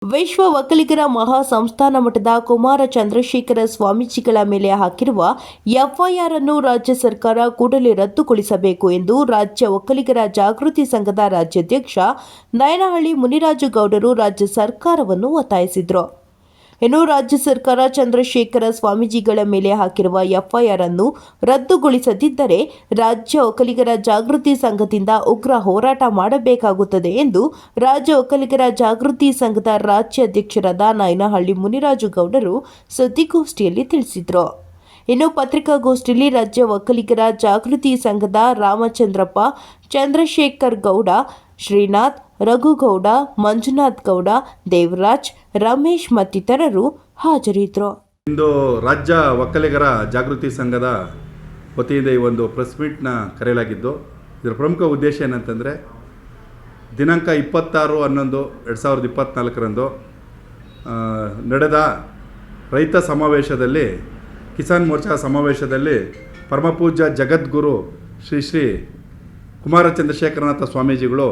ವಿಶ್ವ ಒಕ್ಕಲಿಗರ ಮಹಾ ಸಂಸ್ಥಾನ ಮಠದ ಕುಮಾರ ಚಂದ್ರಶೇಖರ ಸ್ವಾಮೀಜಿಗಳ ಮೇಲೆ ಹಾಕಿರುವ ಎಫ್ಐಆರ್ ಅನ್ನು ರಾಜ್ಯ ಸರ್ಕಾರ ಕೂಡಲೇ ರದ್ದುಗೊಳಿಸಬೇಕು ಎಂದು ರಾಜ್ಯ ಒಕ್ಕಲಿಗರ ಜಾಗೃತಿ ಸಂಘದ ರಾಜ್ಯಾಧ್ಯಕ್ಷ ನಾಯನಹಳ್ಳಿ ಮುನಿರಾಜು ಗೌಡರು ರಾಜ್ಯ ಸರ್ಕಾರವನ್ನು ಒತ್ತಾಯಿಸಿದರು. ಇನ್ನು ರಾಜ್ಯ ಸರ್ಕಾರ ಚಂದ್ರಶೇಖರ ಸ್ವಾಮೀಜಿಗಳ ಮೇಲೆ ಹಾಕಿರುವ ಎಫ್ಐಆರ್ ಅನ್ನು ರದ್ದುಗೊಳಿಸದಿದ್ದರೆ ರಾಜ್ಯ ಒಕ್ಕಲಿಗರ ಜಾಗೃತಿ ಸಂಘದಿಂದ ಉಗ್ರ ಹೋರಾಟ ಮಾಡಬೇಕಾಗುತ್ತದೆ ಎಂದು ರಾಜ್ಯ ಒಕ್ಕಲಿಗರ ಜಾಗೃತಿ ಸಂಘದ ರಾಜ್ಯಾಧ್ಯಕ್ಷರಾದ ನಾಯನಹಳ್ಳಿ ಮುನಿರಾಜು ಗೌಡರು ಸುದ್ದಿಗೋಷ್ಠಿಯಲ್ಲಿ ತಿಳಿಸಿದರು. ಇನ್ನು ಪತ್ರಿಕಾಗೋಷ್ಠಿಯಲ್ಲಿ ರಾಜ್ಯ ಒಕ್ಕಲಿಗರ ಜಾಗೃತಿ ಸಂಘದ ರಾಮಚಂದ್ರಪ್ಪ, ಚಂದ್ರಶೇಖರ್ ಗೌಡ, ಶ್ರೀನಾಥ್, ರಘುಗೌಡ, ಮಂಜುನಾಥ್ ಗೌಡ, ದೇವರಾಜ್, ರಮೇಶ್ ಮತ್ತಿತರರು ಹಾಜರಿದ್ದರು. ಇಂದು ರಾಜ್ಯ ಒಕ್ಕಲಿಗರ ಜಾಗೃತಿ ಸಂಘದ ವತಿಯಿಂದ ಈ ಒಂದು ಪ್ರೆಸ್ ಮೀಟ್ನ ಕರೆಯಲಾಗಿದ್ದು, ಇದರ ಪ್ರಮುಖ ಉದ್ದೇಶ ಏನಂತಂದರೆ ದಿನಾಂಕ 26/11/2024 ನಡೆದ ರೈತ ಸಮಾವೇಶದಲ್ಲಿ, ಕಿಸಾನ್ ಮೋರ್ಚಾ ಸಮಾವೇಶದಲ್ಲಿ ಪರಮಪೂಜ್ಯ ಜಗದ್ಗುರು ಶ್ರೀ ಕುಮಾರ ಚಂದ್ರಶೇಖರನಾಥ ಸ್ವಾಮೀಜಿಗಳು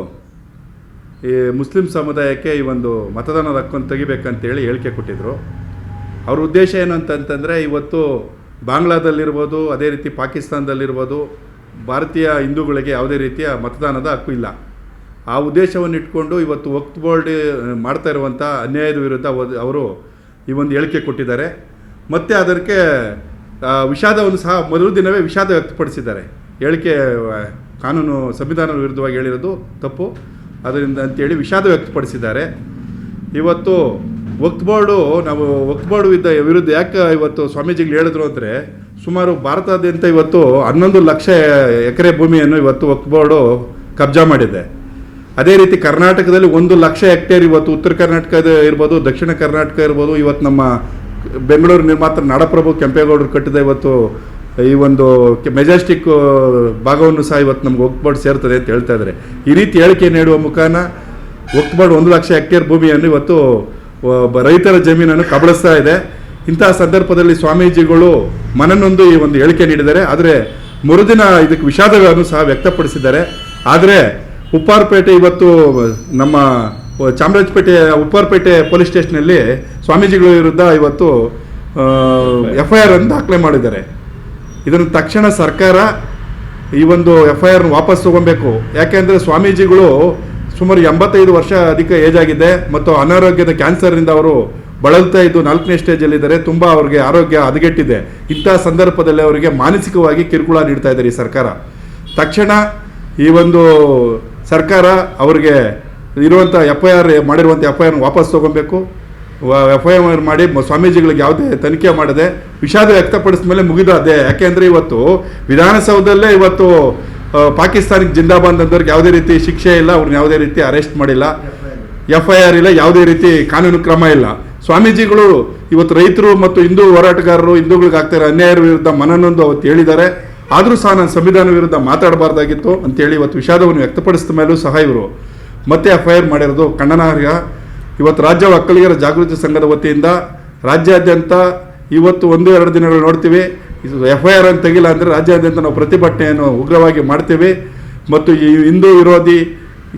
ಈ ಮುಸ್ಲಿಂ ಸಮುದಾಯಕ್ಕೆ ಈ ಒಂದು ಮತದಾನದ ಹಕ್ಕನ್ನು ತೆಗಿಬೇಕಂತೇಳಿ ಹೇಳಿಕೆ ಕೊಟ್ಟಿದ್ದರು. ಅವ್ರ ಉದ್ದೇಶ ಏನು ಅಂತಂತಂದರೆ, ಇವತ್ತು ಬಾಂಗ್ಲಾದಲ್ಲಿರ್ಬೋದು, ಅದೇ ರೀತಿ ಪಾಕಿಸ್ತಾನದಲ್ಲಿರ್ಬೋದು, ಭಾರತೀಯ ಹಿಂದೂಗಳಿಗೆ ಯಾವುದೇ ರೀತಿಯ ಮತದಾನದ ಹಕ್ಕು ಇಲ್ಲ. ಆ ಉದ್ದೇಶವನ್ನು ಇಟ್ಕೊಂಡು ಇವತ್ತು ವಕ್ಫ್ ಬೋರ್ಡ್ ಮಾಡ್ತಾ ಇರುವಂಥ ಅನ್ಯಾಯದ ವಿರುದ್ಧ ಅವರು ಈ ಒಂದು ಹೇಳಿಕೆ ಕೊಟ್ಟಿದ್ದಾರೆ. ಮತ್ತು ಅದಕ್ಕೆ ವಿಷಾದವನ್ನು ಸಹ ಮೊದಲ ದಿನವೇ ವಿಷಾದ ವ್ಯಕ್ತಪಡಿಸಿದ್ದಾರೆ. ಹೇಳಿಕೆ ಕಾನೂನು ಸಂವಿಧಾನದ ವಿರುದ್ಧವಾಗಿ ಹೇಳಿರೋದು ತಪ್ಪು, ಅದರಿಂದ ಅಂತೇಳಿ ವಿಷಾದ ವ್ಯಕ್ತಪಡಿಸಿದ್ದಾರೆ. ಇವತ್ತು ವಕ್ಫ್ ಬೋರ್ಡ್ ವಿರುದ್ಧ ಯಾಕೆ ಇವತ್ತು ಸ್ವಾಮೀಜಿಗಳು ಹೇಳಿದ್ರು ಅಂದರೆ, ಸುಮಾರು ಭಾರತಾದ್ಯಂತ ಇವತ್ತು 11 ಲಕ್ಷ ಎಕರೆ ಭೂಮಿಯನ್ನು ಇವತ್ತು ವಕ್ಫ್ ಬೋರ್ಡು ಕಬ್ಜಾ ಮಾಡಿದೆ. ಅದೇ ರೀತಿ ಕರ್ನಾಟಕದಲ್ಲಿ 1 ಲಕ್ಷ ಹೆಕ್ಟೇರ್ ಇವತ್ತು ಉತ್ತರ ಕರ್ನಾಟಕದ ಇರ್ಬೋದು, ದಕ್ಷಿಣ ಕರ್ನಾಟಕ ಇರ್ಬೋದು, ಇವತ್ತು ನಮ್ಮ ಬೆಂಗಳೂರು ನಿರ್ಮಾತ ನಾಡಪ್ರಭು ಕೆಂಪೇಗೌಡರು ಕಟ್ಟಿದ ಇವತ್ತು ಈ ಒಂದು ಮೆಜೆಸ್ಟಿಕ್ ಭಾಗವನ್ನು ಸಹ ಇವತ್ತು ನಮ್ಗೆ ವಕ್ಫ್ ಬೋರ್ಡ್ ಸೇರ್ತದೆ ಅಂತ ಹೇಳ್ತಾ ಇದ್ದಾರೆ. ಈ ರೀತಿ ಹೇಳಿಕೆ ನೀಡುವ ಮುಖಾನ ವಕ್ಫ್ ಬೋರ್ಡ್ 1 ಲಕ್ಷ ಹೆಕ್ಟೇರ್ ಭೂಮಿಯನ್ನು ಇವತ್ತು ರೈತರ ಜಮೀನನ್ನು ಕಬಳಿಸ್ತಾ ಇದೆ. ಇಂತಹ ಸಂದರ್ಭದಲ್ಲಿ ಸ್ವಾಮೀಜಿಗಳು ಮನನೊಂದು ಈ ಒಂದು ಹೇಳಿಕೆ ನೀಡಿದ್ದಾರೆ. ಆದರೆ ಮರುದಿನ ಇದಕ್ಕೆ ವಿಷಾದಗಳನ್ನು ಸಹ ವ್ಯಕ್ತಪಡಿಸಿದ್ದಾರೆ. ಆದರೆ ಉಪ್ಪಾರಪೇಟೆ, ಇವತ್ತು ನಮ್ಮ ಚಾಮರಾಜಪೇಟೆಯ ಉಪ್ಪಾರಪೇಟೆ ಪೊಲೀಸ್ ಸ್ಟೇಷನಲ್ಲಿ ಸ್ವಾಮೀಜಿಗಳ ವಿರುದ್ಧ ಇವತ್ತು ಎಫ್ಐಆರ್ ಅನ್ನು ದಾಖಲೆ ಮಾಡಿದ್ದಾರೆ. ಇದನ್ನು ತಕ್ಷಣ ಸರ್ಕಾರ ಈ ಒಂದು ಎಫ್ಐಆರ್ ವಾಪಸ್ ತಗೊಬೇಕು. ಯಾಕೆಂದರೆ ಸ್ವಾಮೀಜಿಗಳು ಸುಮಾರು 85 ವರ್ಷ ಅಧಿಕ ಏಜ್ ಆಗಿದೆ ಮತ್ತು ಅನಾರೋಗ್ಯದ ಕ್ಯಾನ್ಸರ್ನಿಂದ ಅವರು ಬಳಲ್ತಾ ಇದ್ದು 4ನೇ ಸ್ಟೇಜಲ್ಲಿದ್ದಾರೆ. ತುಂಬ ಅವ್ರಿಗೆ ಆರೋಗ್ಯ ಹದಗೆಟ್ಟಿದೆ. ಇಂಥ ಸಂದರ್ಭದಲ್ಲಿ ಅವರಿಗೆ ಮಾನಸಿಕವಾಗಿ ಕಿರುಕುಳ ನೀಡ್ತಾ ಇದ್ದಾರೆ ಈ ಸರ್ಕಾರ. ತಕ್ಷಣ ಈ ಒಂದು ಸರ್ಕಾರ ಅವರಿಗೆ ಇರುವಂಥ ಮಾಡಿರುವಂಥ ಎಫ್ಐಆರ್ ವಾಪಸ್ ತೊಗೊಬೇಕು. ಎಫ್ಐಆರ್ ಮಾಡಿ ಸ್ವಾಮೀಜಿಗಳಿಗೆ ಯಾವುದೇ ತನಿಖೆ ಮಾಡದೆ ವಿಷಾದ ವ್ಯಕ್ತಪಡಿಸಿದ ಮೇಲೆ ಮುಗಿದದೆ. ಯಾಕೆಂದರೆ ಇವತ್ತು ವಿಧಾನಸೌಧದಲ್ಲೇ ಇವತ್ತು ಪಾಕಿಸ್ತಾನಕ್ಕೆ ಜಿಂದಾಬಾದ್ ಅಂದವ್ರಿಗೆ ಯಾವುದೇ ರೀತಿ ಶಿಕ್ಷೆ ಇಲ್ಲ, ಅವ್ರನ್ನ ಯಾವುದೇ ರೀತಿ ಅರೆಸ್ಟ್ ಮಾಡಿಲ್ಲ, ಎಫ್ಐಆರ್ ಇಲ್ಲ, ಯಾವುದೇ ರೀತಿ ಕಾನೂನು ಕ್ರಮ ಇಲ್ಲ. ಸ್ವಾಮೀಜಿಗಳು ಇವತ್ತು ರೈತರು ಮತ್ತು ಹಿಂದೂ ಹೋರಾಟಗಾರರು, ಹಿಂದೂಗಳಿಗೆ ಆಗ್ತಾ ಇರೋ ಅನ್ಯಾಯದ ವಿರುದ್ಧ ಮನನೊಂದು ಅವತ್ತು ಹೇಳಿದ್ದಾರೆ. ಆದರೂ ಸಹ ನಾನು ಸಂವಿಧಾನ ವಿರುದ್ಧ ಮಾತಾಡಬಾರ್ದಾಗಿತ್ತು ಅಂತೇಳಿ ಇವತ್ತು ವಿಷಾದವನ್ನು ವ್ಯಕ್ತಪಡಿಸಿದ ಮೇಲೂ ಸಹ ಇವರು ಮತ್ತೆ ಎಫ್ಐಆರ್ ಮಾಡಿರೋದು ಖಂಡನಾರ್ಹ. ಇವತ್ತು ರಾಜ್ಯ ಒಕ್ಕಲಿಗರ ಜಾಗೃತಿ ಸಂಘದ ವತಿಯಿಂದ ರಾಜ್ಯಾದ್ಯಂತ ಇವತ್ತು 1-2 ದಿನಗಳು ನೋಡ್ತೀವಿ. ಎಫ್ಐಆರ್ ಅನ್ನು ತೆಗಿಲ್ಲ ಅಂದರೆ ರಾಜ್ಯಾದ್ಯಂತ ನಾವು ಪ್ರತಿಭಟನೆಯನ್ನು ಉಗ್ರವಾಗಿ ಮಾಡ್ತೀವಿ. ಮತ್ತು ಈ ಹಿಂದೂ ವಿರೋಧಿ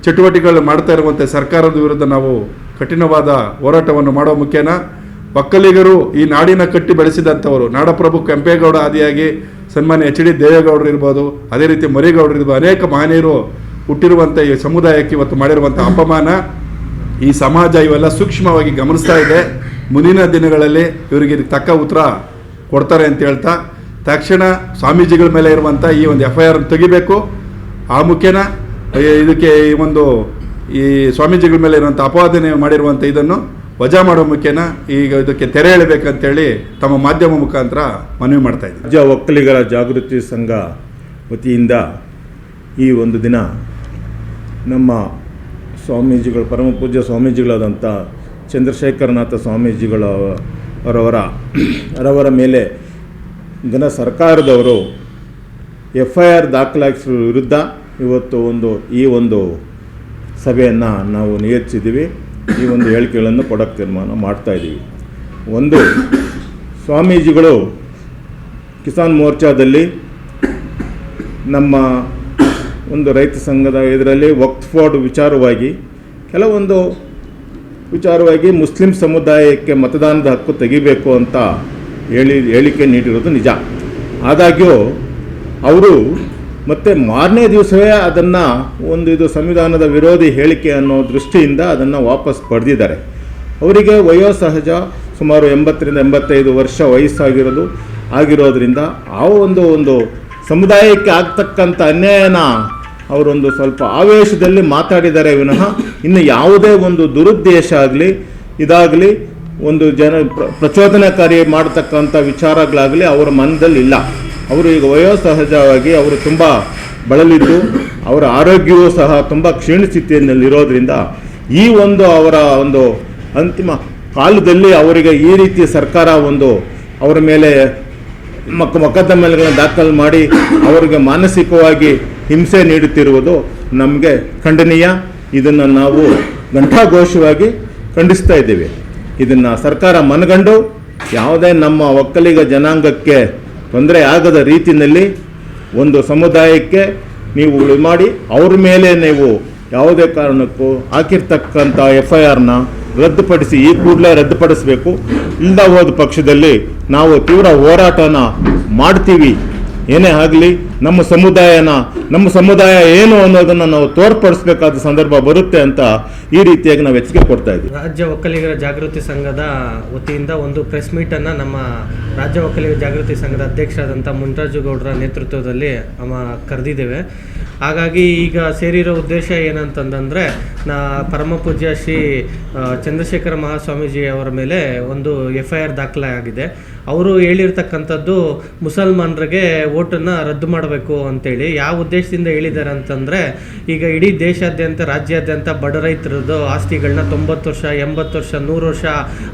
ಚಟುವಟಿಕೆಗಳು ಮಾಡ್ತಾ ಇರುವಂಥ ಸರ್ಕಾರದ ವಿರುದ್ಧ ನಾವು ಕಠಿಣವಾದ ಹೋರಾಟವನ್ನು ಮಾಡೋ ಮುಖೇನ ಒಕ್ಕಲಿಗರು ಈ ನಾಡಿನ ಕಟ್ಟಿ ಬೆಳೆಸಿದಂಥವರು ನಾಡಪ್ರಭು ಕೆಂಪೇಗೌಡ ಆದಿಯಾಗಿ ಸನ್ಮಾನ್ಯ HD ದೇವೇಗೌಡರು ಇರ್ಬೋದು, ಅದೇ ರೀತಿ ಮರಿಗೌಡರು ಇರ್ಬೋದು, ಅನೇಕ ಮಹನೀಯರು ಹುಟ್ಟಿರುವಂಥ ಈ ಸಮುದಾಯಕ್ಕೆ ಇವತ್ತು ಮಾಡಿರುವಂಥ ಅಪಮಾನ ಈ ಸಮಾಜ ಇವೆಲ್ಲ ಸೂಕ್ಷ್ಮವಾಗಿ ಗಮನಿಸ್ತಾ ಇದೆ. ಮುಂದಿನ ದಿನಗಳಲ್ಲಿ ಇವರಿಗೆ ತಕ್ಕ ಉತ್ತರ ಕೊಡ್ತಾರೆ ಅಂತ ಹೇಳ್ತಾ, ತಕ್ಷಣ ಸ್ವಾಮೀಜಿಗಳ ಮೇಲೆ ಇರುವಂಥ ಈ ಒಂದು ಎಫ್ಐಆರ್ ತೆಗಿಬೇಕು. ಆ ಮುಖೇನ ಇದಕ್ಕೆ ಈ ಸ್ವಾಮೀಜಿಗಳ ಮೇಲೆ ಇರುವಂಥ ಅಪವಾದನೆ ಮಾಡಿರುವಂಥ ಇದನ್ನು ವಜಾ ಮಾಡೋ ಮುಖೇನ ಈಗ ಇದಕ್ಕೆ ತೆರೆ ಎಳಬೇಕಂತೇಳಿ ತಮ್ಮ ಮಾಧ್ಯಮ ಮುಖಾಂತರ ಮನವಿ ಮಾಡ್ತಾ ಇದ್ದೀವಿ. ರಾಜ್ಯ ಒಕ್ಕಲಿಗರ ಜಾಗೃತಿ ಸಂಘ ವತಿಯಿಂದ ಈ ಒಂದು ದಿನ ನಮ್ಮ ಸ್ವಾಮೀಜಿಗಳು, ಪರಮ ಪೂಜ್ಯ ಸ್ವಾಮೀಜಿಗಳಾದಂಥ ಚಂದ್ರಶೇಖರನಾಥ ಸ್ವಾಮೀಜಿಗಳವರ ಮೇಲೆ ಸರ್ಕಾರದವರು ಎಫ್ಐಆರ್ ದಾಖಲಾಗಿಸುವ ವಿರುದ್ಧ ಇವತ್ತು ಈ ಒಂದು ಸಭೆಯನ್ನು ನಾವು ನಿಯೋಜಿಸಿದ್ದೀವಿ. ಈ ಒಂದು ಹೇಳಿಕೆಗಳನ್ನು ಕೊಡೋಕ್ಕೆ ತೀರ್ಮಾನ ಮಾಡ್ತಾಯಿದ್ದೀವಿ. ಒಂದು, ಸ್ವಾಮೀಜಿಗಳು ಕಿಸಾನ್ ಮೋರ್ಚಾದಲ್ಲಿ ನಮ್ಮ ಒಂದು ರೈತ ಸಂಘದ ಇದರಲ್ಲಿ ವಕ್ಫ್ ಬೋರ್ಡ್ ವಿಚಾರವಾಗಿ ಕೆಲವೊಂದು ವಿಚಾರವಾಗಿ ಮುಸ್ಲಿಂ ಸಮುದಾಯಕ್ಕೆ ಮತದಾನದ ಹಕ್ಕು ತೆಗಿಬೇಕು ಅಂತ ಹೇಳಿಕೆ ನೀಡಿರೋದು ನಿಜ. ಆದಾಗ್ಯೂ ಅವರು ಮತ್ತೆ ಮಾರನೇ ದಿವಸವೇ ಅದನ್ನು ಇದು ಸಂವಿಧಾನದ ವಿರೋಧಿ ಹೇಳಿಕೆ ಅನ್ನೋ ದೃಷ್ಟಿಯಿಂದ ಅದನ್ನು ವಾಪಸ್ ಪಡೆದಿದ್ದಾರೆ. ಅವರಿಗೆ ವಯೋಸಹಜ ಸುಮಾರು 80-85 ವರ್ಷ ಆಗಿರೋದ್ರಿಂದ ಆ ಒಂದು ಸಮುದಾಯಕ್ಕೆ ಆಗ್ತಕ್ಕಂಥ ಅನ್ಯಾಯನ ಅವರೊಂದು ಸ್ವಲ್ಪ ಆವೇಶದಲ್ಲಿ ಮಾತಾಡಿದ್ದಾರೆ ವಿನಃ ಇನ್ನು ಯಾವುದೇ ಒಂದು ದುರುದ್ದೇಶ ಇದಾಗಲಿ ಒಂದು ಪ್ರಚೋದನಕಾರಿ ಮಾಡತಕ್ಕಂಥ ವಿಚಾರಗಳಾಗಲಿ ಅವರ ಮನದಲ್ಲಿ ಇಲ್ಲ. ಅವರು ಈಗ ವಯೋಸಹಜವಾಗಿ ಅವರು ತುಂಬ ಬಳಲಿದ್ದು ಅವರ ಆರೋಗ್ಯವೂ ಸಹ ತುಂಬ ಕ್ಷೀಣ ಸ್ಥಿತಿಯಲ್ಲಿರೋದ್ರಿಂದ ಈ ಅವರ ಅಂತಿಮ ಕಾಲದಲ್ಲಿ ಅವರಿಗೆ ಈ ರೀತಿ ಸರ್ಕಾರ ಅವರ ಮೇಲೆ ಮೊಕದ್ದಮೆಗಳನ್ನು ದಾಖಲು ಮಾಡಿ ಅವರಿಗೆ ಮಾನಸಿಕವಾಗಿ ಹಿಂಸೆ ನೀಡುತ್ತಿರುವುದು ನಮಗೆ ಖಂಡನೀಯ. ಇದನ್ನು ನಾವು ಘಂಟಾಘೋಷವಾಗಿ ಖಂಡಿಸ್ತಾ ಇದ್ದೇವೆ. ಇದನ್ನು ಸರ್ಕಾರ ಮನಗಂಡು ಯಾವುದೇ ನಮ್ಮ ಒಕ್ಕಲಿಗ ಜನಾಂಗಕ್ಕೆ ತೊಂದರೆ ಆಗದ ರೀತಿಯಲ್ಲಿ ಒಂದು ಸಮುದಾಯಕ್ಕೆ ನೀವು ಮಾಡಿ ಅವ್ರ ಮೇಲೆ ನೀವು ಯಾವುದೇ ಕಾರಣಕ್ಕೂ ಹಾಕಿರ್ತಕ್ಕಂಥ FIRನ ರದ್ದುಪಡಿಸಿ ಈ ಕೂಡಲೇ ರದ್ದುಪಡಿಸಬೇಕು. ಇಲ್ಲದ ಹೋದ ಪಕ್ಷದಲ್ಲಿ ನಾವು ತೀವ್ರ ಹೋರಾಟನ ಮಾಡ್ತೀವಿ. ಏನೇ ಆಗಲಿ ನಮ್ಮ ಸಮುದಾಯ ಏನು ಅನ್ನೋದನ್ನು ನಾವು ತೋರ್ಪಡಿಸಬೇಕಾದ ಸಂದರ್ಭ ಬರುತ್ತೆ ಅಂತ ಈ ರೀತಿಯಾಗಿ ನಾವು ಎಚ್ಚರಿಕೆ ಕೊಡ್ತಾ ಇದ್ದೀವಿ. ರಾಜ್ಯ ಒಕ್ಕಲಿಗರ ಜಾಗೃತಿ ಸಂಘದ ವತಿಯಿಂದ ಒಂದು ಪ್ರೆಸ್ ಮೀಟನ್ನು ನಮ್ಮ ರಾಜ್ಯ ಒಕ್ಕಲಿಗರ ಜಾಗೃತಿ ಸಂಘದ ಅಧ್ಯಕ್ಷರಾದಂಥ ಮುನ್ರಾಜು ಗೌಡರ ನೇತೃತ್ವದಲ್ಲಿ ಕರೆದಿದ್ದೇವೆ. ಹಾಗಾಗಿ ಈಗ ಸೇರಿರೋ ಉದ್ದೇಶ ಏನಂತಂದರೆ ಪರಮ ಪೂಜ್ಯ ಶ್ರೀ ಚಂದ್ರಶೇಖರ ಮಹಾಸ್ವಾಮೀಜಿ ಅವರ ಮೇಲೆ ಒಂದು FIR ದಾಖಲಾಗಿದೆ. ಅವರು ಹೇಳಿರ್ತಕ್ಕಂಥದ್ದು ಮುಸಲ್ಮಾನರಿಗೆ ಓಟನ್ನು ರದ್ದು ಮಾಡಬೇಕು ಅಂತೇಳಿ. ಯಾವ ಉದ್ದೇಶದಿಂದ ಹೇಳಿದ್ದಾರೆ ಅಂತಂದರೆ, ಈಗ ಇಡೀ ದೇಶಾದ್ಯಂತ ರಾಜ್ಯಾದ್ಯಂತ ಬಡ ರೈತರದ್ದು ಆಸ್ತಿಗಳನ್ನ 90 ವರ್ಷ 80 ವರ್ಷ 100 ವರ್ಷ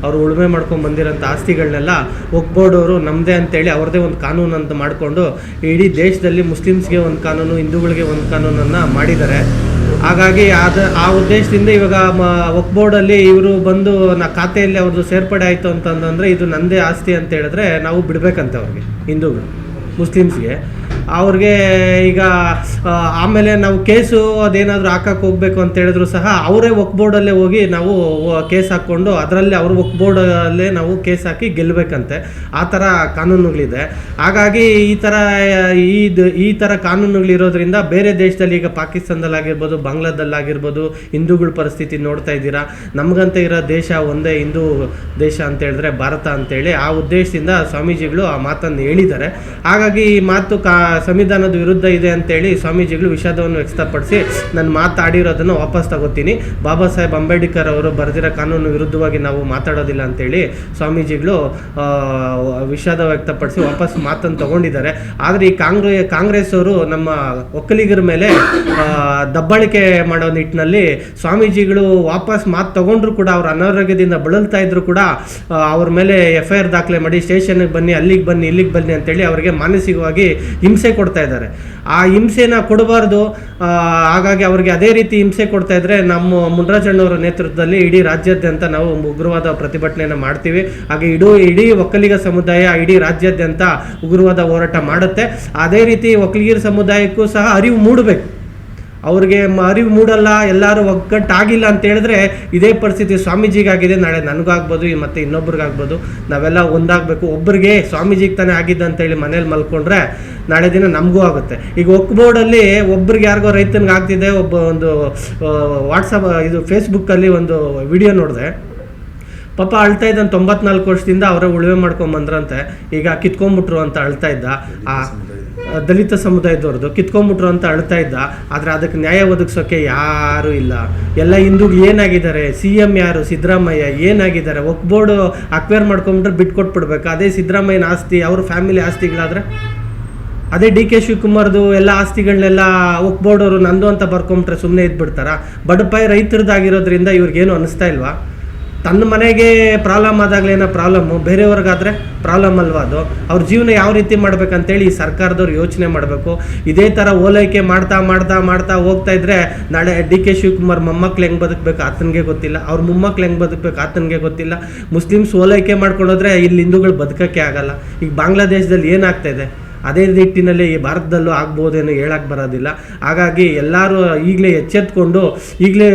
ಅವರು ಉಳುಮೆ ಮಾಡ್ಕೊಂಡು ಬಂದಿರೋಂಥ ಆಸ್ತಿಗಳನ್ನೆಲ್ಲ ವಕ್ಫ್ ಅವರು ನಮ್ಮದೇ ಅಂತೇಳಿ ಅವ್ರದ್ದೇ ಒಂದು ಕಾನೂನು ಅಂತ ಮಾಡಿಕೊಂಡು ಇಡೀ ದೇಶದಲ್ಲಿ ಮುಸ್ಲಿಮ್ಸ್ಗೆ ಒಂದು ಕಾನೂನು, ಹಿಂದೂಗಳಿಗೆ ಒಂದು ಕಾನೂನನ್ನು ಮಾಡಿದ್ದಾರೆ. ಹಾಗಾಗಿ ಆ ಉದ್ದೇಶದಿಂದ ಇವಾಗ ವಕ್ಫ್ ಬೋರ್ಡಲ್ಲಿ ಇವರು ಬಂದು ಖಾತೆಯಲ್ಲಿ ಅವ್ರದ್ದು ಸೇರ್ಪಡೆ ಆಯಿತು ಅಂತಂದರೆ ಇದು ನನ್ನದೇ ಆಸ್ತಿ ಅಂತ ಹೇಳಿದ್ರೆ ನಾವು ಬಿಡಬೇಕಂತೆ ಅವ್ರಿಗೆ, ಹಿಂದೂಗಳು ಮುಸ್ಲಿಮ್ಸ್ಗೆ. ಅವ್ರಿಗೆ ಈಗ ಆಮೇಲೆ ನಾವು ಕೇಸು ಅದೇನಾದರೂ ಹಾಕಕ್ಕೆ ಹೋಗಬೇಕು ಅಂತ ಹೇಳಿದ್ರು ಸಹ ಅವರೇ ವಕ್ಫ್ ಬೋರ್ಡಲ್ಲೇ ಹೋಗಿ ನಾವು ಕೇಸ್ ಹಾಕ್ಕೊಂಡು ಅದರಲ್ಲಿ ಅವ್ರ ವಕ್ಫ್ ಬೋರ್ಡಲ್ಲೇ ನಾವು ಕೇಸ್ ಹಾಕಿ ಗೆಲ್ಲಬೇಕಂತೆ. ಆ ಥರ ಕಾನೂನುಗಳಿದೆ. ಹಾಗಾಗಿ ಈ ಥರ ಕಾನೂನುಗಳಿರೋದ್ರಿಂದ ಬೇರೆ ದೇಶದಲ್ಲಿ ಈಗ ಪಾಕಿಸ್ತಾನದಲ್ಲಾಗಿರ್ಬೋದು, ಬಾಂಗ್ಲಾದಲ್ಲಾಗಿರ್ಬೋದು ಹಿಂದೂಗಳ ಪರಿಸ್ಥಿತಿ ನೋಡ್ತಾ ಇದ್ದೀರಾ. ನಮಗಂತ ಇರೋ ದೇಶ ಒಂದೇ ಹಿಂದೂ ದೇಶ ಅಂತ ಹೇಳಿದ್ರೆ ಭಾರತ ಅಂತೇಳಿ ಆ ಉದ್ದೇಶದಿಂದ ಸ್ವಾಮೀಜಿಗಳು ಆ ಮಾತನ್ನು ಹೇಳಿದ್ದಾರೆ. ಹಾಗಾಗಿ ಈ ಮಾತು ಸಂವಿಧಾನದ ವಿರುದ್ಧ ಇದೆ ಅಂತೇಳಿ ಸ್ವಾಮೀಜಿಗಳು ವಿಷಾದವನ್ನು ವ್ಯಕ್ತಪಡಿಸಿ ನಾನು ಮಾತಾಡಿರೋದನ್ನು ವಾಪಸ್ ತಗೋತೀನಿ, ಬಾಬಾ ಸಾಹೇಬ್ ಅಂಬೇಡ್ಕರ್ ಅವರು ಬರೆದಿರೋ ಕಾನೂನು ವಿರುದ್ಧವಾಗಿ ನಾವು ಮಾತಾಡೋದಿಲ್ಲ ಅಂತೇಳಿ ಸ್ವಾಮೀಜಿಗಳು ವಿಷಾದ ವ್ಯಕ್ತಪಡಿಸಿ ವಾಪಸ್ ಮಾತನ್ನು ತಗೊಂಡಿದ್ದಾರೆ. ಆದರೆ ಈ ಕಾಂಗ್ರೆಸ್ ಅವರು ನಮ್ಮ ಒಕ್ಕಲಿಗರ ಮೇಲೆ ದಬ್ಬಾಳಿಕೆ ಮಾಡೋ ನಿಟ್ಟಿನಲ್ಲಿ ಸ್ವಾಮೀಜಿಗಳು ವಾಪಸ್ ಮಾತು ತಗೊಂಡ್ರು ಕೂಡ ಅವ್ರ ಅನಾರೋಗ್ಯದಿಂದ ಬಳಲ್ತಾ ಇದ್ರು ಕೂಡ ಅವ್ರ ಮೇಲೆ FIR ದಾಖಲೆ ಮಾಡಿ ಸ್ಟೇಷನ್ಗೆ ಬನ್ನಿ, ಅಲ್ಲಿಗೆ ಬನ್ನಿ, ಇಲ್ಲಿಗೆ ಬನ್ನಿ ಅಂತೇಳಿ ಅವರಿಗೆ ಮಾನಸಿಕವಾಗಿ ಹಿಂಸೆ ಕೊಡ್ತಾ ಇದ್ದಾರೆ. ಆ ಹಿಂಸೆನ ಕೊಡಬಾರ್ದು. ಹಾಗಾಗಿ ಅವರಿಗೆ ಅದೇ ರೀತಿ ಹಿಂಸೆ ಕೊಡ್ತಾ ಇದ್ರೆ ನಮ್ಮ ಮುನ್ರಾಜಣ್ಣವರ ನೇತೃತ್ವದಲ್ಲಿ ಇಡೀ ರಾಜ್ಯಾದ್ಯಂತ ನಾವು ಉಗ್ರವಾದ ಪ್ರತಿಭಟನೆಯನ್ನು ಮಾಡ್ತೀವಿ. ಹಾಗೆ ಇಡೀ ಒಕ್ಕಲಿಗ ಸಮುದಾಯ ಇಡೀ ರಾಜ್ಯಾದ್ಯಂತ ಉಗ್ರವಾದ ಹೋರಾಟ ಮಾಡುತ್ತೆ. ಅದೇ ರೀತಿ ಒಕ್ಕಲಿಗರ ಸಮುದಾಯಕ್ಕೂ ಸಹ ಅರಿವು ಮೂಡಬೇಕು. ಅವ್ರಿಗೆ ಅರಿವು ಮೂಡಲ್ಲ, ಎಲ್ಲರೂ ಒಗ್ಗಟ್ಟಾಗಿಲ್ಲ ಅಂತ ಹೇಳಿದ್ರೆ ಇದೇ ಪರಿಸ್ಥಿತಿ ಸ್ವಾಮೀಜಿಗಾಗಿದೆ, ನಾಳೆ ನನಗಾಗ್ಬೋದು, ಮತ್ತು ಇನ್ನೊಬ್ರಿಗಾಗ್ಬೋದು. ನಾವೆಲ್ಲ ಒಂದಾಗಬೇಕು. ಒಬ್ಬರಿಗೆ ಸ್ವಾಮೀಜಿಗೆ ತಾನೇ ಆಗಿದ್ದ ಅಂತೇಳಿ ಮನೇಲಿ ಮಲ್ಕೊಂಡ್ರೆ ನಾಳೆ ದಿನ ನಮಗೂ ಆಗುತ್ತೆ. ಈಗ ವಕ್ಫ್ ಬೋರ್ಡಲ್ಲಿ ಒಬ್ರಿಗೆ ಯಾರಿಗೋ ರೈತನಿಗೆ ಆಗ್ತಿದೆ, ಒಂದು ವಾಟ್ಸಪ್ ಫೇಸ್ಬುಕ್ಕಲ್ಲಿ ಒಂದು ವಿಡಿಯೋ ನೋಡಿದೆ. ಪಾಪ ಅಳ್ತಾ ಇದ್ದ 94 ವರ್ಷದಿಂದ ಅವರೇ ಉಳುಮೆ ಮಾಡ್ಕೊಂಬಂದ್ರಂತೆ. ಈಗ ಕಿತ್ಕೊಂಡ್ಬಿಟ್ರು ಅಂತ ಅಳ್ತಾ ಇದ್ದ. ದಲಿತ ಸಮುದಾಯದವ್ರದ್ದು ಕಿತ್ಕೊಂಡ್ಬಿಟ್ರು ಅಂತ ಅಳ್ತಾ ಇದ್ದ. ಆದರೆ ಅದಕ್ಕೆ ನ್ಯಾಯ ಒದಗಿಸೋಕ್ಕೆ ಯಾರೂ ಇಲ್ಲ. ಎಲ್ಲ ಹಿಂದೂಗಳು ಏನಾಗಿದ್ದಾರೆ, CM ಯಾರು, ಸಿದ್ದರಾಮಯ್ಯ ಏನಾಗಿದ್ದಾರೆ. ವಕ್ಫ್ ಬೋರ್ಡು ಅಕ್ವೈರ್ ಮಾಡ್ಕೊಂಡ್ರೆ ಬಿಟ್ಕೊಟ್ಬಿಡ್ಬೇಕು. ಅದೇ ಸಿದ್ದರಾಮಯ್ಯನ ಆಸ್ತಿ, ಅವ್ರ ಫ್ಯಾಮಿಲಿ ಆಸ್ತಿಗಳಾದರೆ, ಅದೇ DK ಶಿವಕುಮಾರ್ದು ಎಲ್ಲ ಆಸ್ತಿಗಳನ್ನೆಲ್ಲ ವಕ್ಫ್ ಬೋರ್ಡ್ ಅವರು ನಂದು ಅಂತ ಬರ್ಕೊಂಬಿಟ್ರೆ ಸುಮ್ಮನೆ ಇದ್ಬಿಡ್ತಾರ? ಬಡಪಾಯಿ ರೈತರದ್ದಾಗಿರೋದ್ರಿಂದ ಇವ್ರಿಗೇನು ಅನ್ನಿಸ್ತಾ ಇಲ್ವಾ? ತನ್ನ ಮನೆಗೆ ಪ್ರಾಬ್ಲಮ್ ಆದಾಗಲೇನೋ ಪ್ರಾಬ್ಲಮ್ಮು, ಬೇರೆಯವ್ರಿಗಾದರೆ ಪ್ರಾಬ್ಲಮ್ ಅಲ್ವಾ ಅದು? ಅವ್ರ ಜೀವನ ಯಾವ ರೀತಿ ಮಾಡ್ಬೇಕಂತೇಳಿ ಈ ಸರ್ಕಾರದವ್ರು ಯೋಚನೆ ಮಾಡಬೇಕು. ಇದೇ ಥರ ಓಲೈಕೆ ಮಾಡ್ತಾ ಹೋಗ್ತಾ ಇದ್ರೆ ನಾಳೆ DK ಶಿವಕುಮಾರ್ ಮೊಮ್ಮಕ್ಳು ಹೆಂಗೆ ಬದುಕಬೇಕು ಆತನಿಗೆ ಗೊತ್ತಿಲ್ಲ, ಅವ್ರ ಮೊಮ್ಮಕ್ಳು ಹೆಂಗೆ ಬದುಕಬೇಕು ಆತನಿಗೆ ಗೊತ್ತಿಲ್ಲ. ಮುಸ್ಲಿಮ್ಸ್ ಓಲೈಕೆ ಮಾಡ್ಕೊಂಡೋದ್ರೆ ಇಲ್ಲಿ ಹಿಂದೂಗಳು ಬದುಕೋಕ್ಕೆ ಆಗಲ್ಲ. ಈಗ ಬಾಂಗ್ಲಾದೇಶದಲ್ಲಿ ಏನಾಗ್ತಾ ಇದೆ ಅದೇ ನಿಟ್ಟಿನಲ್ಲಿ ಈ ಭಾರತದಲ್ಲೂ ಆಗ್ಬೋದೇನೋ ಹೇಳಕ್ಕೆ ಬರೋದಿಲ್ಲ. ಹಾಗಾಗಿ ಎಲ್ಲರೂ ಈಗಲೇ ಎಚ್ಚೆತ್ಕೊಂಡು ಈಗಲೇ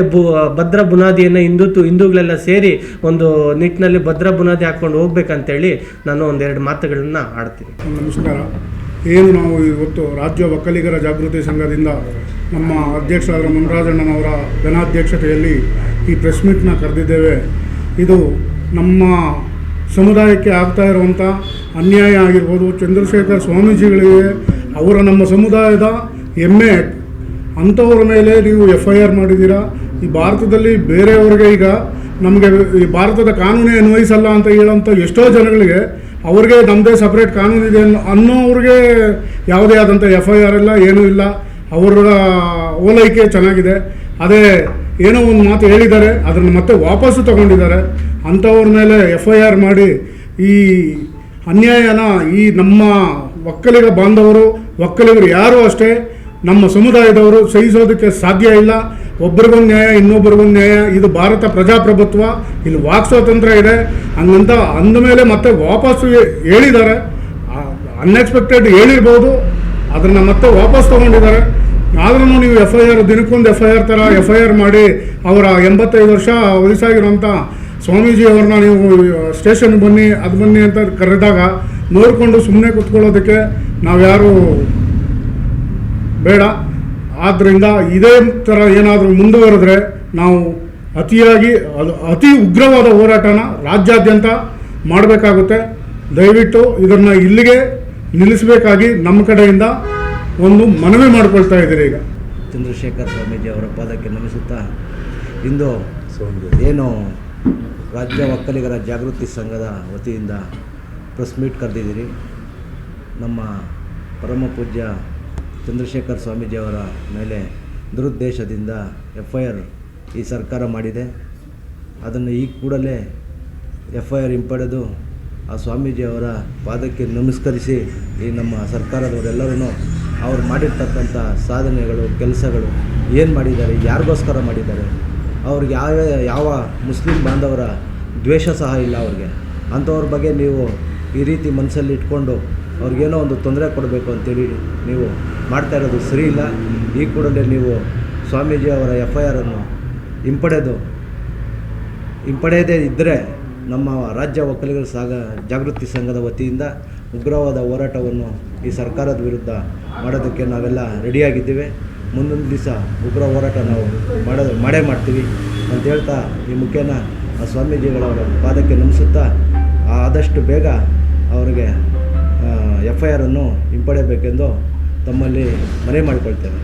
ಭದ್ರ ಬುನಾದಿಯನ್ನು ಹಿಂದೂಗಳೆಲ್ಲ ಸೇರಿ ಒಂದು ನಿಟ್ಟಿನಲ್ಲಿ ಭದ್ರ ಬುನಾದಿ ಹಾಕ್ಕೊಂಡು ಹೋಗ್ಬೇಕಂತೇಳಿ ನಾನು ಒಂದೆರಡು ಮಾತುಗಳನ್ನ ಆಡ್ತೀನಿ. ನಮಸ್ಕಾರ. ಏನು ನಾವು ಇವತ್ತು ರಾಜ್ಯ ಒಕ್ಕಲಿಗರ ಜಾಗೃತಿ ಸಂಘದಿಂದ ನಮ್ಮ ಅಧ್ಯಕ್ಷರಾದ ಮುನ್ರಾಜಣ್ಣನವರ ಘನಾಧ್ಯಕ್ಷತೆಯಲ್ಲಿ ಈ ಪ್ರೆಸ್ ಮೀಟ್ನ ಕರೆದಿದ್ದೇವೆ. ಇದು ನಮ್ಮ ಸಮುದಾಯಕ್ಕೆ ಆಗ್ತಾ ಇರುವಂಥ ಅನ್ಯಾಯ ಆಗಿರ್ಬೋದು, ಚಂದ್ರಶೇಖರ್ ಸ್ವಾಮೀಜಿಗಳಿಗೆ ಅವರ ನಮ್ಮ ಸಮುದಾಯದ ಹೆಮ್ಮೆ, ಅಂಥವ್ರ ಮೇಲೆ ನೀವು FIR ಮಾಡಿದ್ದೀರಾ. ಈ ಭಾರತದಲ್ಲಿ ಬೇರೆಯವ್ರಿಗೆ ಈಗ ನಮಗೆ ಈ ಭಾರತದ ಕಾನೂನೇ ಅನ್ವಯಿಸಲ್ಲ ಅಂತ ಹೇಳೋಂಥ ಎಷ್ಟೋ ಜನಗಳಿಗೆ ಅವ್ರಿಗೆ ನಮ್ಮದೇ ಸಪ್ರೇಟ್ ಕಾನೂನಿದೆ ಅನ್ನೋವ್ರಿಗೆ ಯಾವುದೇ ಆದಂಥ FIR ಇಲ್ಲ, ಏನೂ ಇಲ್ಲ. ಅವರ ಓಲೈಕೆ ಚೆನ್ನಾಗಿದೆ. ಅದೇ ಏನೋ ಒಂದು ಮಾತು ಹೇಳಿದ್ದಾರೆ, ಅದನ್ನು ಮತ್ತೆ ವಾಪಸ್ಸು ತಗೊಂಡಿದ್ದಾರೆ. ಅಂಥವ್ರ ಮೇಲೆ FIR ಮಾಡಿ ಈ ಅನ್ಯಾಯನ ಈ ನಮ್ಮ ಒಕ್ಕಲಿಗ ಬಾಂಧವರು, ಒಕ್ಕಲಿಗರು ಯಾರೂ ಅಷ್ಟೇ ನಮ್ಮ ಸಮುದಾಯದವರು ಸಹಿಸೋದಕ್ಕೆ ಸಾಧ್ಯ ಇಲ್ಲ. ಒಬ್ರಿಗೊಂದು ನ್ಯಾಯ, ಇನ್ನೊಬ್ರಿಗೊಂದು ನ್ಯಾಯ. ಇದು ಭಾರತ ಪ್ರಜಾಪ್ರಭುತ್ವ, ಇಲ್ಲಿ ವಾಕ್ ಸ್ವಾತಂತ್ರ್ಯ ಇದೆ. ಹಂಗಂತ ಅಂದಮೇಲೆ ಮತ್ತೆ ವಾಪಸ್ಸು ಹೇಳಿದ್ದಾರೆ. ಅನ್ಎಕ್ಸ್ಪೆಕ್ಟೆಡ್ ಹೇಳಿರ್ಬೋದು, ಅದನ್ನು ಮತ್ತೆ ವಾಪಸ್ ತೊಗೊಂಡಿದ್ದಾರೆ. ಆದ್ರೂ ನೀವು FIR ದಿನಕ್ಕೊಂದು FIR ಥರ FIR ಮಾಡಿ ಅವರ 85 ವರ್ಷ ವಯಸ್ಸಾಗಿರೋಂಥ ಸ್ವಾಮೀಜಿ ಅವ್ರನ್ನ ನೀವು ಸ್ಟೇಷನ್ಗೆ ಬನ್ನಿ, ಅದು ಬನ್ನಿ ಅಂತ ಕರೆದಾಗ ನೋಡಿಕೊಂಡು ಸುಮ್ಮನೆ ಕೂತ್ಕೊಳ್ಳೋದಕ್ಕೆ ನಾವ್ಯಾರು ಬೇಡ. ಆದ್ದರಿಂದ ಇದೇ ಥರ ಏನಾದರೂ ಮುಂದುವರೆದ್ರೆ ನಾವು ಅತಿ ಉಗ್ರವಾದ ಹೋರಾಟನ ರಾಜ್ಯಾದ್ಯಂತ ಮಾಡಬೇಕಾಗುತ್ತೆ. ದಯವಿಟ್ಟು ಇದನ್ನು ಇಲ್ಲಿಗೆ ನಿಲ್ಲಿಸಬೇಕಾಗಿ ನಮ್ಮ ಕಡೆಯಿಂದ ಒಂದು ಮನವಿ ಮಾಡಿಕೊಳ್ತಾ ಇದ್ದೀರಿ. ಈಗ ಚಂದ್ರಶೇಖರ್ ಸ್ವಾಮೀಜಿ ಅವರ ಪಾದಕ್ಕೆ ನಮಿಸುತ್ತಾ ಇಂದು ಏನು ರಾಜ್ಯ ಒಕ್ಕಲಿಗರ ಜಾಗೃತಿ ಸಂಘದ ವತಿಯಿಂದ ಪ್ರೆಸ್ ಮೀಟ್ ಕರೆದಿದ್ದೀರಿ. ನಮ್ಮ ಪರಮ ಪೂಜ್ಯ ಚಂದ್ರಶೇಖರ್ ಸ್ವಾಮೀಜಿಯವರ ಮೇಲೆ ದುರುದ್ದೇಶದಿಂದ FIR ಈ ಸರ್ಕಾರ ಮಾಡಿದೆ. ಅದನ್ನು ಈ ಕೂಡಲೇ FIR ಹಿಂಪಡೆದು ಆ ಸ್ವಾಮೀಜಿಯವರ ಪಾದಕ್ಕೆ ನಮಸ್ಕರಿಸಿ ಈ ನಮ್ಮ ಸರ್ಕಾರದವರೆಲ್ಲರೂ ಅವ್ರು ಮಾಡಿರ್ತಕ್ಕಂಥ ಸಾಧನೆಗಳು, ಕೆಲಸಗಳು ಏನು ಮಾಡಿದ್ದಾರೆ, ಯಾರಿಗೋಸ್ಕರ ಮಾಡಿದ್ದಾರೆ, ಅವ್ರಿಗೆ ಯಾವ ಮುಸ್ಲಿಂ ಬಾಂಧವರ ದ್ವೇಷ ಸಹ ಇಲ್ಲ ಅವ್ರಿಗೆ. ಅಂಥವ್ರ ಬಗ್ಗೆ ನೀವು ಈ ರೀತಿ ಮನಸ್ಸಲ್ಲಿ ಇಟ್ಕೊಂಡು ಅವ್ರಿಗೇನೋ ಒಂದು ತೊಂದರೆ ಕೊಡಬೇಕು ಅಂತೇಳಿ ನೀವು ಮಾಡ್ತಾ ಇರೋದು ಸರಿ ಇಲ್ಲ. ಈ ಕೂಡಲೇ ನೀವು ಸ್ವಾಮೀಜಿ ಅವರ FIR ಹಿಂಪಡೆಯದೇ ಇದ್ದರೆ ನಮ್ಮ ರಾಜ್ಯ ಒಕ್ಕಲಿಗರ ಜಾಗೃತಿ ಸಂಘದ ವತಿಯಿಂದ ಉಗ್ರವಾದ ಹೋರಾಟವನ್ನು ಈ ಸರ್ಕಾರದ ವಿರುದ್ಧ ಮಾಡೋದಕ್ಕೆ ನಾವೆಲ್ಲ ರೆಡಿಯಾಗಿದ್ದೇವೆ. ಮುಂದೊಂದು ದಿವಸ ಉಗ್ರ ಹೋರಾಟ ನಾವು ಮಾಡೇ ಮಾಡ್ತೀವಿ ಅಂತ ಹೇಳ್ತಾ ಈ ಮುಖೇನ ಆ ಸ್ವಾಮೀಜಿಗಳವರ ಪಾದಕ್ಕೆ ನಮಿಸುತ್ತಾ ಆದಷ್ಟು ಬೇಗ ಅವರಿಗೆ FIR ಹಿಂಪಡೆಯಬೇಕೆಂದು ತಮ್ಮಲ್ಲಿ ಮನವಿ ಮಾಡಿಕೊಳ್ತೇನೆ.